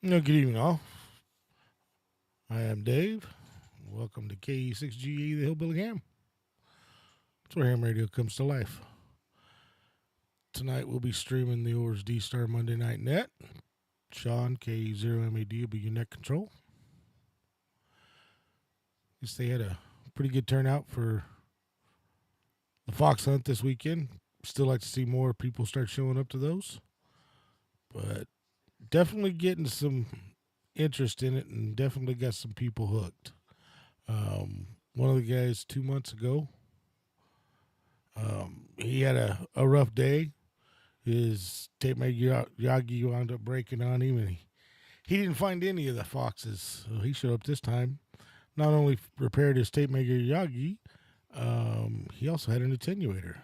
Good evening, all. I am Dave. Welcome to KE6GE, the Hillbilly Ham. That's where ham radio comes to life. Tonight we'll be streaming the OARS D-Star Monday Night Net. Sean, KE0MAD, will be your net control. Guess they had a pretty good turnout for the fox hunt this weekend. Still like to see more people start showing up to those. But definitely getting some interest in it and definitely got some people hooked. One of the guys 2 months ago, he had a rough day. His tape measure Yagi wound up breaking on him, and he didn't find any of the foxes. So he showed up this time. Not only repaired his tape measure Yagi, he also had an attenuator.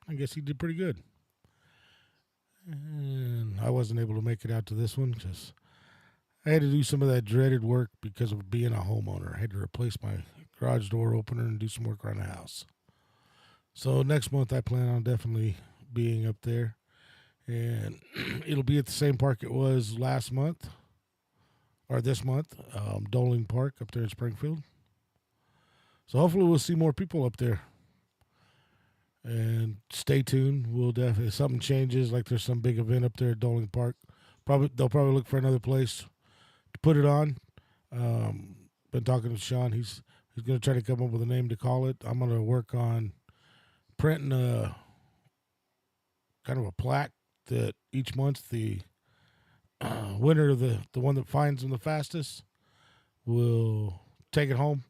I guess he did pretty good. And I wasn't able to make it out to this one because I had to do some of that dreaded work because of being a homeowner. I had to replace my garage door opener and do some work around the house. So next month I plan on definitely being up there. And it'll be at the same park it was last month, or this month, Doling Park up there in Springfield. So hopefully we'll see more people up there. And stay tuned. We'll definitely, if something changes, like there's some big event up there at Doling Park, they'll probably look for another place to put it on. Been talking to Sean. He's going to try to come up with a name to call it. I'm going to work on printing a kind of a plaque that each month the winner, the one that finds them the fastest, will take it home.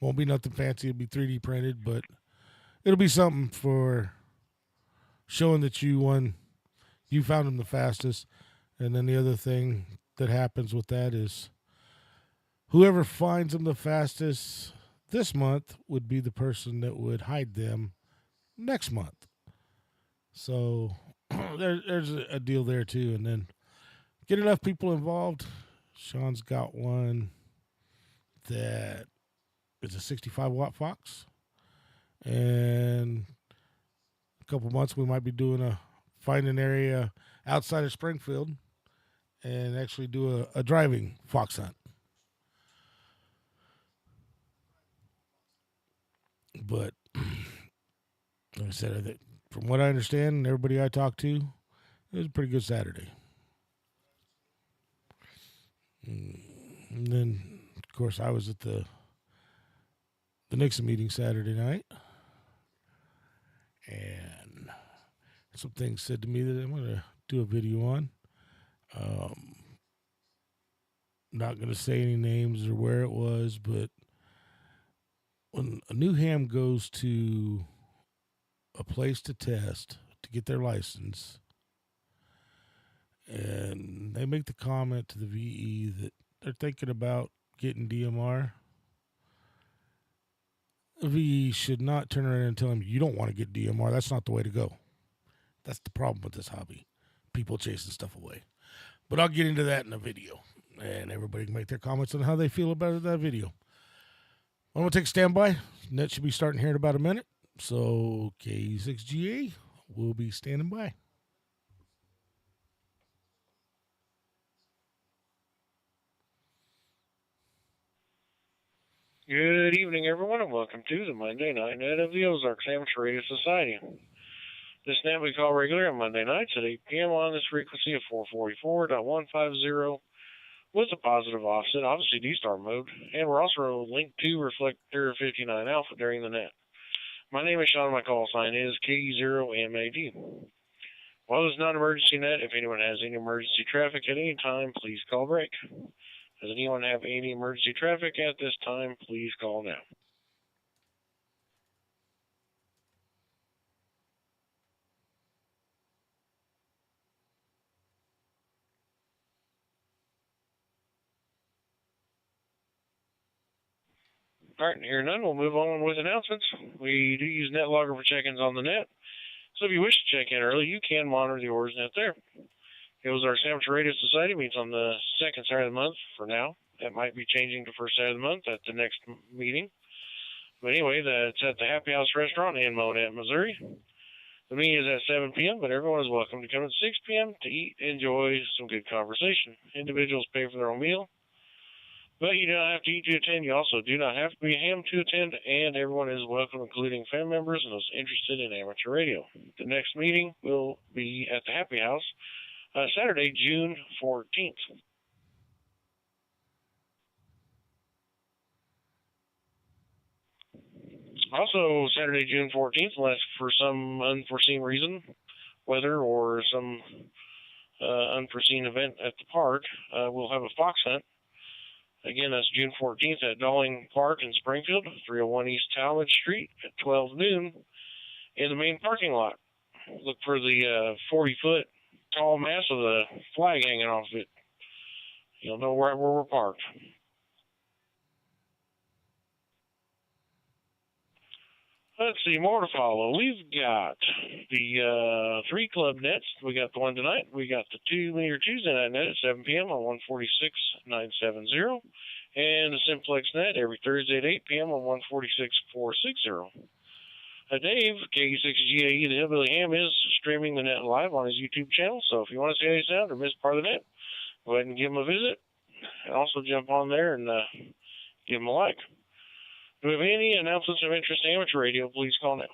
Won't be nothing fancy. It'll be 3D printed, but it'll be something for showing that you won. You found them the fastest. And then the other thing that happens with that is whoever finds them the fastest this month would be the person that would hide them next month. So there's a deal there too. And then get enough people involved. Sean's got one that is a 65-watt fox. And a couple months we might be doing find an area outside of Springfield and actually do a driving fox hunt. But like I said, I think, from what I understand and everybody I talked to, it was a pretty good Saturday. And then, of course, I was at the Nixon meeting Saturday night, and some things said to me that I'm going to do a video on. Not going to say any names or where it was, but when a new ham goes to a place to test to get their license, and they make the comment to the VE that they're thinking about getting DMR, the VE should not turn around and tell them, you don't want to get DMR. That's not the way to go. That's the problem with this hobby. People chasing stuff away. But I'll get into that in a video, and everybody can make their comments on how they feel about that video. I'm going to take a standby. Net should be starting here in about a minute. So K6GA will be standing by. Good evening, everyone, and welcome to the Monday Night Net of the Ozarks Amateur Radio Society. This net we call regular on Monday nights at 8 p.m. on this frequency of 444.150 with a positive offset, obviously D-Star mode, and we're also linked to Reflector 59 Alpha during the net. My name is Sean, my call sign is K0MAD. While this is not an emergency net, if anyone has any emergency traffic at any time, please call break. Does anyone have any emergency traffic at this time? Please call now. All right, here none. We'll move on with announcements. We do use NetLogger for check-ins on the net. So if you wish to check in early, you can monitor the OARS net there. It was our Amateur Radio Society meets on the second Saturday of the month for now. That might be changing to first Saturday of the month at the next meeting. But anyway, that's at the Happy House Restaurant in Monett, Missouri. The meeting is at 7 p.m., but everyone is welcome to come at 6 p.m. to eat and enjoy some good conversation. Individuals pay for their own meal, but you do not have to eat to attend. You also do not have to be a ham to attend, and everyone is welcome, including family members and those interested in amateur radio. The next meeting will be at the Happy House, Saturday, June 14th. Also, Saturday, June 14th, unless for some unforeseen reason, weather or some unforeseen event at the park, we'll have a fox hunt. Again, that's June 14th at Doling Park in Springfield, 301 East Talmage Street at 12 noon in the main parking lot. Look for the 40-foot tall mast with a flag hanging off it. You'll know right where we're parked. Let's see, more to follow. We've got the 3 club nets. We got the one tonight. We got the 2-meter Tuesday night net at 7 p.m. on 146.970. And the Simplex net every Thursday at 8 p.m. on 146.460. Dave, KE6GAE, the Hillbilly Ham, is streaming the net live on his YouTube channel. So if you want to see how you sound or miss part of the net, go ahead and give him a visit. And also jump on there and give him a like. If you have any announcements of interest in amateur radio, please call now.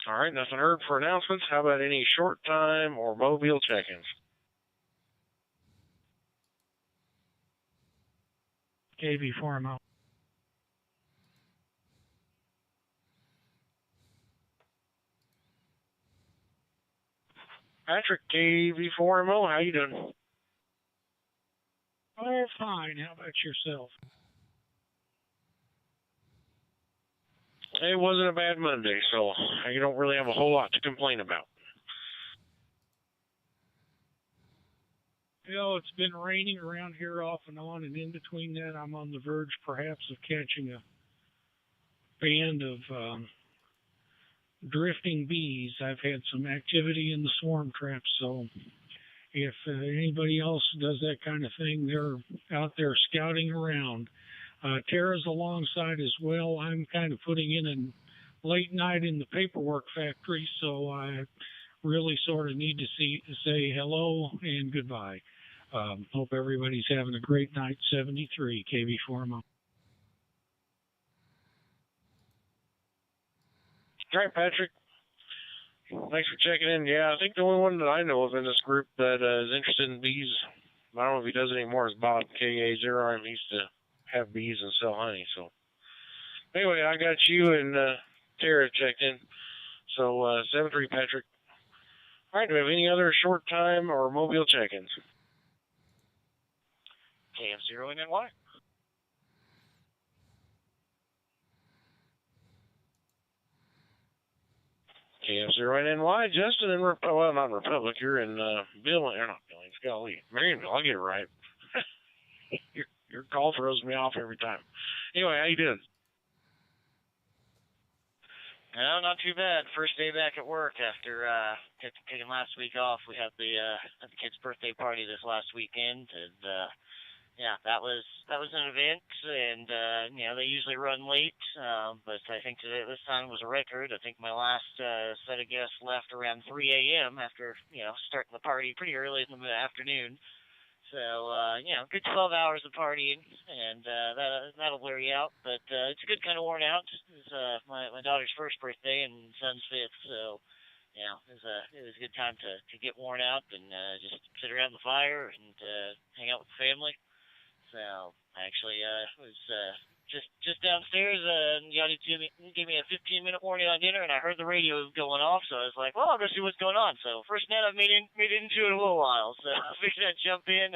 All right, nothing heard for announcements. How about any short time or mobile check-ins? KV4MO. Patrick, KV4MO, how you doing? Oh, fine. How about yourself? It wasn't a bad Monday, so you don't really have a whole lot to complain about. You know, it's been raining around here off and on, and in between that, I'm on the verge, perhaps, of catching a band of drifting bees. I've had some activity in the swarm traps, so if anybody else does that kind of thing, they're out there scouting around. Tara's alongside as well. I'm kind of putting in a late night in the paperwork factory, so I really sort of need to say hello and goodbye. Hope everybody's having a great night. 73 KV4MO. All right, Patrick. Thanks for checking in. Yeah, I think the only one that I know of in this group that is interested in bees, I don't know if he does it anymore, is Bob, KA0. He used to have bees and sell honey. So anyway, I got you and Tara checked in. So 73, Patrick. All right, do we have any other short time or mobile check-ins? KF0 and NY. KF0 and NY. Justin in, well, not in Republic. You're in Billings, or not Billings, golly, Marionville. I'll get it right. Your call throws me off every time. Anyway, how you doing? No, not too bad. First day back at work after taking last week off. We had the kid's birthday party this last weekend, and yeah, that was an event. And they usually run late, but I think this time was a record. I think my last set of guests left around 3 a.m. after starting the party pretty early in the afternoon. So, good 12 hours of partying, and that'll wear you out. But it's a good kind of worn out. It's my daughter's first birthday and son's fifth, so it was a good time to get worn out and just sit around the fire and hang out with the family. So I actually was just downstairs, and Yanni gave me a 15-minute warning on dinner, and I heard the radio going off, so I was like, well, I'll go see what's going on. So first net I've made into in a little while, so I figured I'd jump in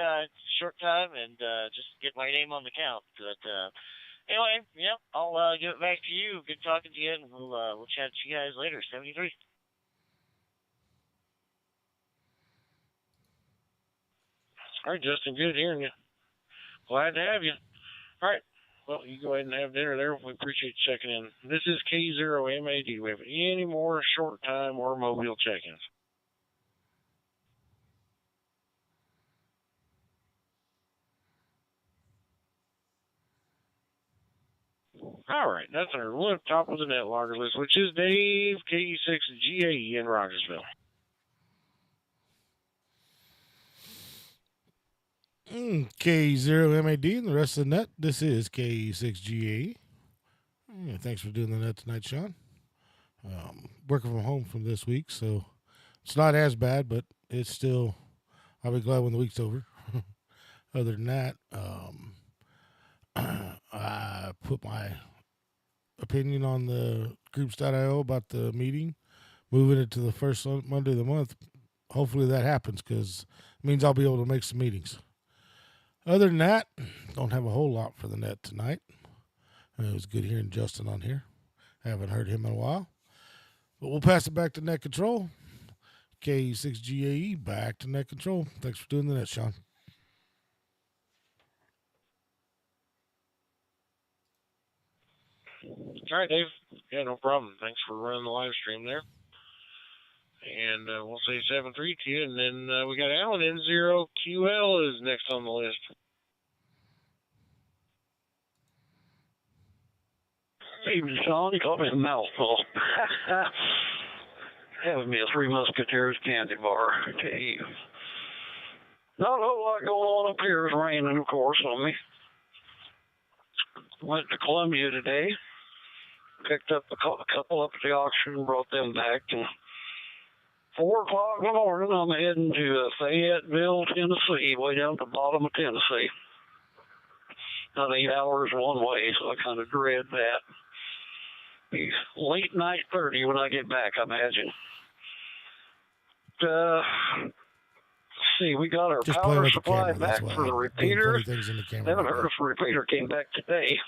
short time and just get my name on the count. But anyway, I'll give it back to you. Good talking to you, and we'll chat to you guys later. 73. All right, Justin, good hearing you. Glad to have you. All right, Well, you go ahead and have dinner there. We appreciate you checking in. This is K0MAD. Do we have any more short time or mobile check-ins? All right, that's our one top of the net logger list, which is Dave, KE6GAE in Rogersville. K0MAD and the rest of the net. This is K6GA. Yeah, thanks for doing the net tonight, Sean. Working from home from this week, so it's not as bad, but it's still, I'll be glad when the week's over. Other than that, I put my opinion on the groups.io about the meeting, moving it to the first Monday of the month. Hopefully that happens because it means I'll be able to make some meetings. Other than that, don't have a whole lot for the net tonight. It was good hearing Justin on here. Haven't heard him in a while. But we'll pass it back to net control. K6GAE, back to net control. Thanks for doing the net, Sean. All right, Dave. Yeah, no problem. Thanks for running the live stream there. And we'll say 7-3 to you. And then we got Alan N0QL is next on the list. Evening, Sean. You caught me a mouthful. Having me a Three Musketeers candy bar. I tell you. Not a whole lot going on up here. It's raining, of course, on me. Went to Columbia today. Picked up a couple up at the auction and brought them back. And 4 o'clock in the morning, I'm heading to Fayetteville, Tennessee, way down at the bottom of Tennessee. About 8 hours one way, so I kind of dread that. Be late night 30 when I get back, I imagine. Let's see, we got our Just power supply camera, back for the repeater. Haven't heard if the repeater came back today.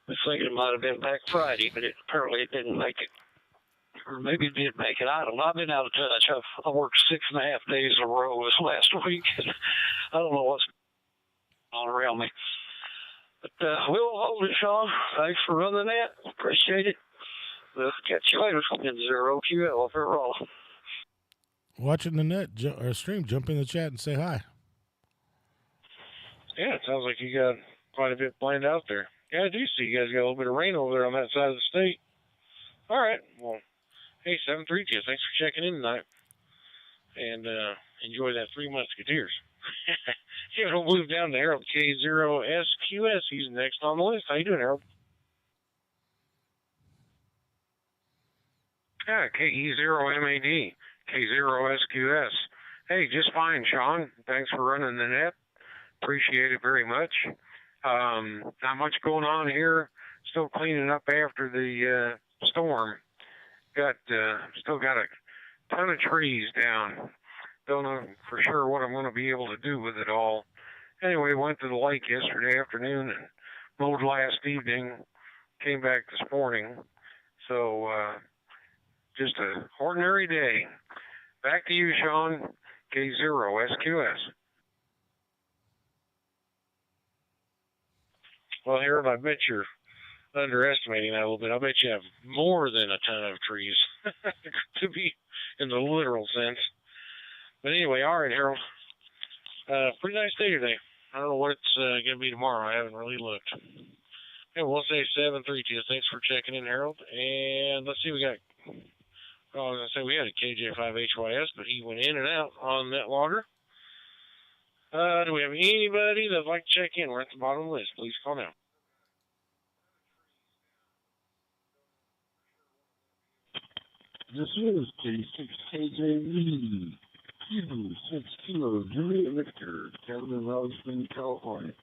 I was thinking it might have been back Friday, but apparently it didn't make it. Or maybe it did make it. I don't know. I've been out of touch. I worked 6.5 days in a row this last week. I don't know what's going on around me. But we'll hold it, Sean. Thanks for running that. Appreciate it. We'll catch you later. N0QL if you're wrong. Watching the net or stream, jump in the chat and say hi. Yeah, it sounds like you got quite a bit planned out there. Yeah, I do see you guys got a little bit of rain over there on that side of the state. All right. Well, hey, 7-3 to you. Thanks for checking in tonight. And enjoy that Three Musketeers. Yeah, we'll move down to Harold K0SQS. He's next on the list. How you doing, Harold? Yeah, KE0MAD, K0SQS. Hey, just fine, Sean. Thanks for running the net. Appreciate it very much. Not much going on here. Still cleaning up after the storm. Still got a ton of trees down. Don't know for sure what I'm going to be able to do with it all. Anyway, went to the lake yesterday afternoon and mowed last evening. Came back this morning. So, just an ordinary day. Back to you, Sean. K0SQS. Well, Harold, I bet you're underestimating that a little bit. I bet you have more than a ton of trees to be in the literal sense. But anyway, all right, Harold. Pretty nice day today. I don't know what it's going to be tomorrow. I haven't really looked. Yeah, we'll say 7-3 to you. Thanks for checking in, Harold. And let's see, we got, I was going to say we had a KJ5HYS, but he went in and out on that logger. Do we have anybody that'd like to check in? We're at the bottom of the list. Please call now. This is K6KJV, Kilo 6 Kilo, Juliet Victor, Kevin in Raleigh Springs, California.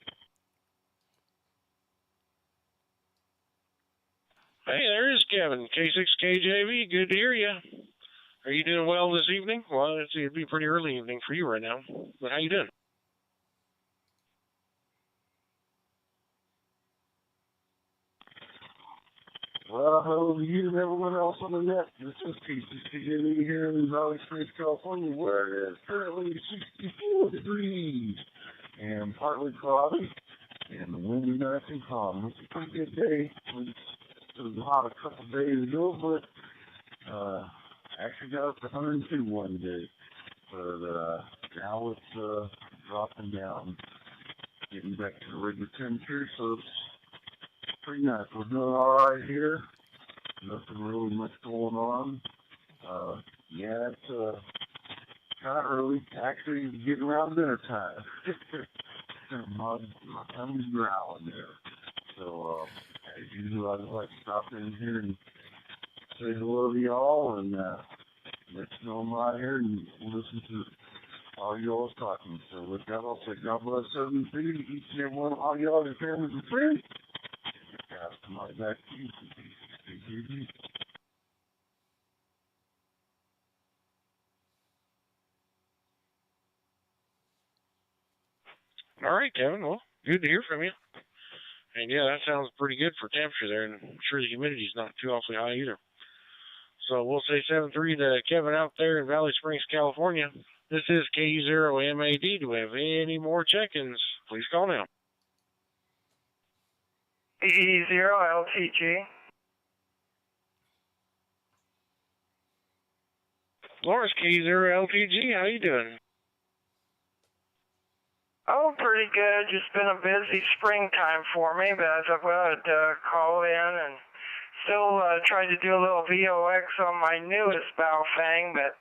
Hey, there is Kevin, K6KJV. Good to hear you. Are you doing well this evening? Well, it'd be a pretty early evening for you right now. But how you doing? Well, hello to you and everyone else on the net. This is K6KJV here in Raleigh Springs, California, where it is currently 64 degrees and partly cloudy. and the windy, nice and calm. It's a pretty good day. It was hot a couple days ago, but actually got up to 102 one day. But now it's dropping down, getting back to the regular temperature, so it's pretty nice. We're doing all right here. Nothing really much going on. Yeah, it's kind of early. Actually, it's getting around dinner time. my tummy's growling there. So, as usual, I just like to stop in here and say hello to y'all and let you know I'm right here and listen to all y'all's talking. So with that, I'll say God bless Southern City, each and every one of all y'all, your families and friends. Guys, come right back to you. Peace. All right, Kevin. Well, good to hear from you. And yeah, that sounds pretty good for temperature there, and I'm sure the humidity's not too awfully high either. So we'll say 7-3 to Kevin out there in Valley Springs, California. This is K0MAD. Do we have any more check-ins? Please call now. E0LTG. Lawrence, K0LTG, how you doing? Oh, pretty good. Just been a busy springtime for me, but I thought, well, I'd call in and still try to do a little VOX on my newest Baofeng, but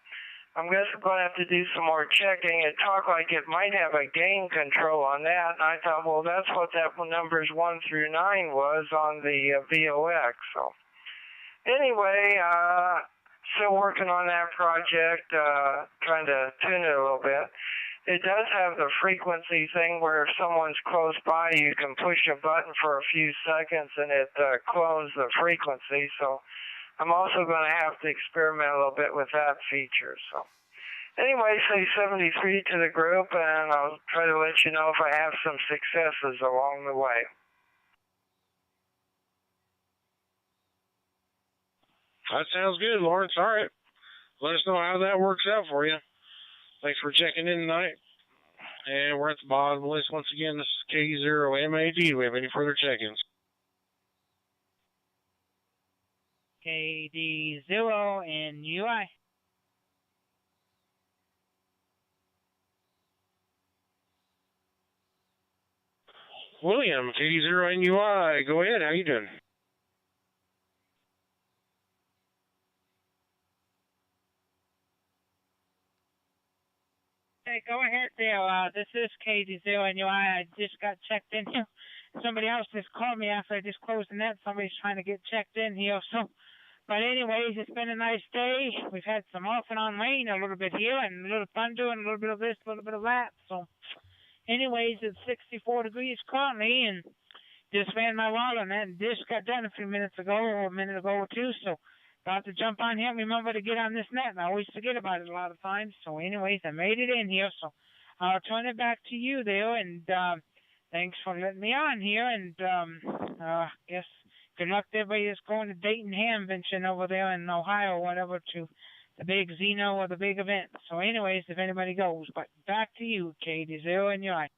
I'm guess I'm going to have to do some more checking. It talked like it might have a gain control on that, and I thought, well, that's what that numbers 1 through 9 was on the VOX. So anyway, still working on that project, trying to tune it a little bit. It does have the frequency thing where if someone's close by, you can push a button for a few seconds and it clones the frequency. So I'm also going to have to experiment a little bit with that feature. So anyway, say 73 to the group, and I'll try to let you know if I have some successes along the way. That sounds good, Lawrence. All right. Let us know how that works out for you. Thanks for checking in tonight. And we're at the bottom of the list once again. This is K0MAD. Do we have any further check-ins? KD0NUI. William, KD0NUI. Go ahead. How you doing? Hey, go ahead there. This is KD0NUI. I just got checked in here. Somebody else just called me after I just closed the net. Somebody's trying to get checked in here. So, but anyways, it's been a nice day. We've had some off and on rain a little bit here, and a little thunder, and a little bit of this, a little bit of that. So, anyways, it's 64 degrees currently, and just ran my wall on that, and this got done a few minutes ago, or a minute ago or two. So, about to jump on here and remember to get on this net, and I always forget about it a lot of times. So anyways, I made it in here, so I'll turn it back to you there, and thanks for letting me on here, and guess good luck to everybody that's going to Dayton Hamvention over there in Ohio or whatever to the big Xeno or the big event. So anyways, if anybody goes, but back to you, KD0 and your eye.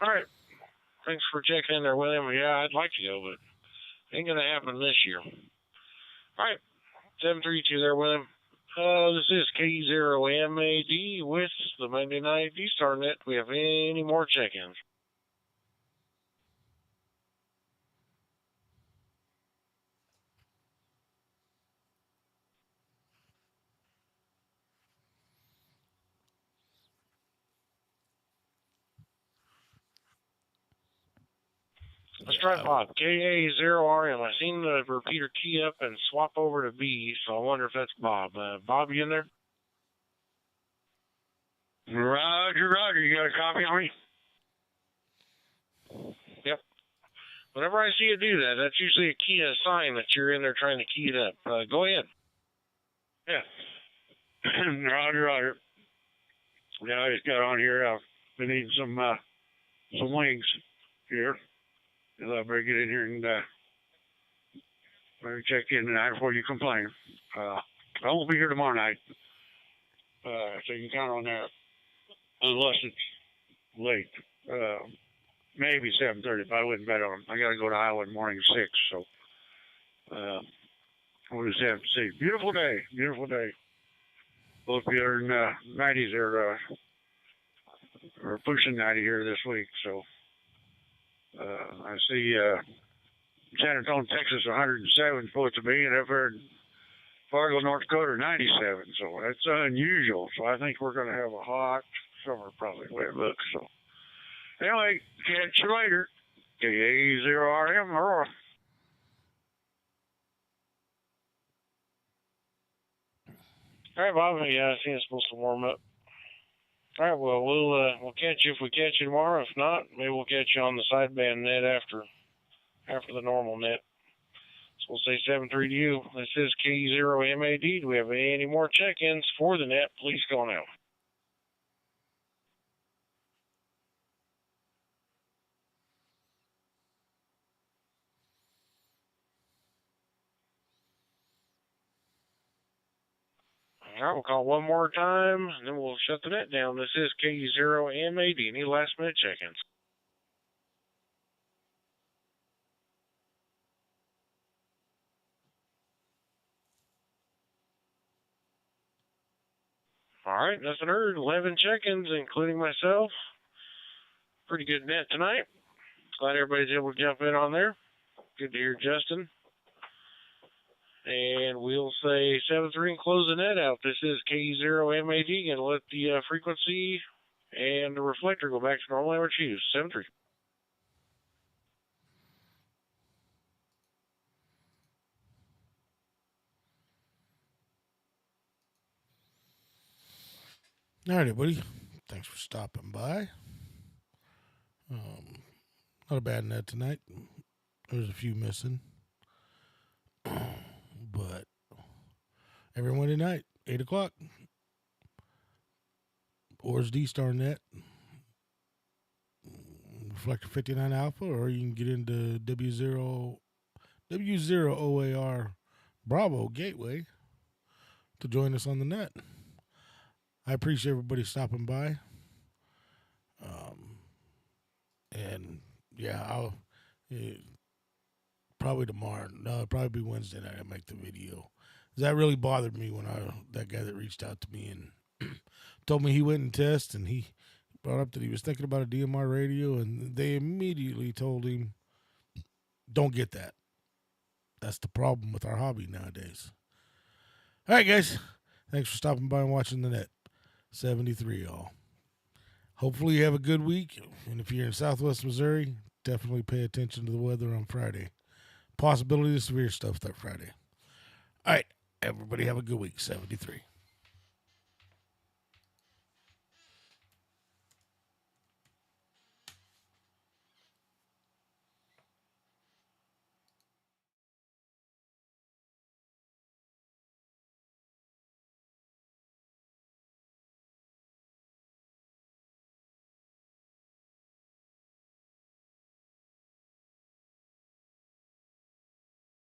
All right. Thanks for checking in there, William. Yeah, I'd like to go, but ain't going to happen this year. All right. 732 there, William. This is K0MAD with the Monday Night D-Star Net. Do we have any more check-ins? Let's try Bob. KA0RM. I seen the repeater key up and swap over to B, so I wonder if that's Bob. Bob, you in there? Roger, Roger. You got a copy on me? Yep. Whenever I see you do that, that's usually a sign that you're in there trying to key it up. Go ahead. Yeah. Roger, Roger. Yeah, I just got on here. I've been eating some wings here. I better get in here and better check in tonight before you complain. I won't be here tomorrow night, so you can count on that. unless it's late. Maybe 7:30 if I wouldn't bet on it. I got to go to Iowa in the morning at 6, so we'll just have to see. Beautiful day, beautiful day. Both of you are in 90s are pushing 90 here this week, so I see San Antonio, Texas, 107 supposed to be, and up there in Fargo, North Dakota, 97. So that's unusual. So I think we're going to have a hot summer, probably, the way it looks. So anyway, catch you later. K-A-0-R-M, Aurora. All right, Bob. Yeah, I think it's supposed to warm up. All right, well, we'll catch you if we catch you tomorrow. If not, maybe we'll catch you on the sideband net after the normal net. So we'll say 7-3 to you. This is K0MAD. Do we have any more check-ins for the net? Please call now. All right, we'll call one more time, and then we'll shut the net down. This is K0MAD. Any last-minute check-ins? All right, nothing heard. 11 check-ins, including myself. Pretty good net tonight. Glad everybody's able to jump in on there. Good to hear Justin. And we'll say 7-3 and close the net out. This is K0MAD. Going to let the frequency and the reflector go back to normal average use. 7-3. All right, everybody. Thanks for stopping by. Not a bad net tonight. There's a few missing. But every Wednesday night, 8 o'clock, OARS D-Star net, Reflector 59 Alpha, or you can get into W0OAR Bravo Gateway to join us on the net. I appreciate everybody stopping by. And yeah, I'll probably tomorrow. No, it'll probably be Wednesday night I make the video. That really bothered me when that guy that reached out to me and told me he went and tested, and he brought up that he was thinking about a DMR radio, and they immediately told him, don't get that. That's the problem with our hobby nowadays. All right, guys. Thanks for stopping by and watching the net. 73, y'all. Hopefully you have a good week. And if you're in Southwest Missouri, definitely pay attention to the weather on Friday. Possibility of severe stuff that Friday. All right. Everybody have a good week. 73.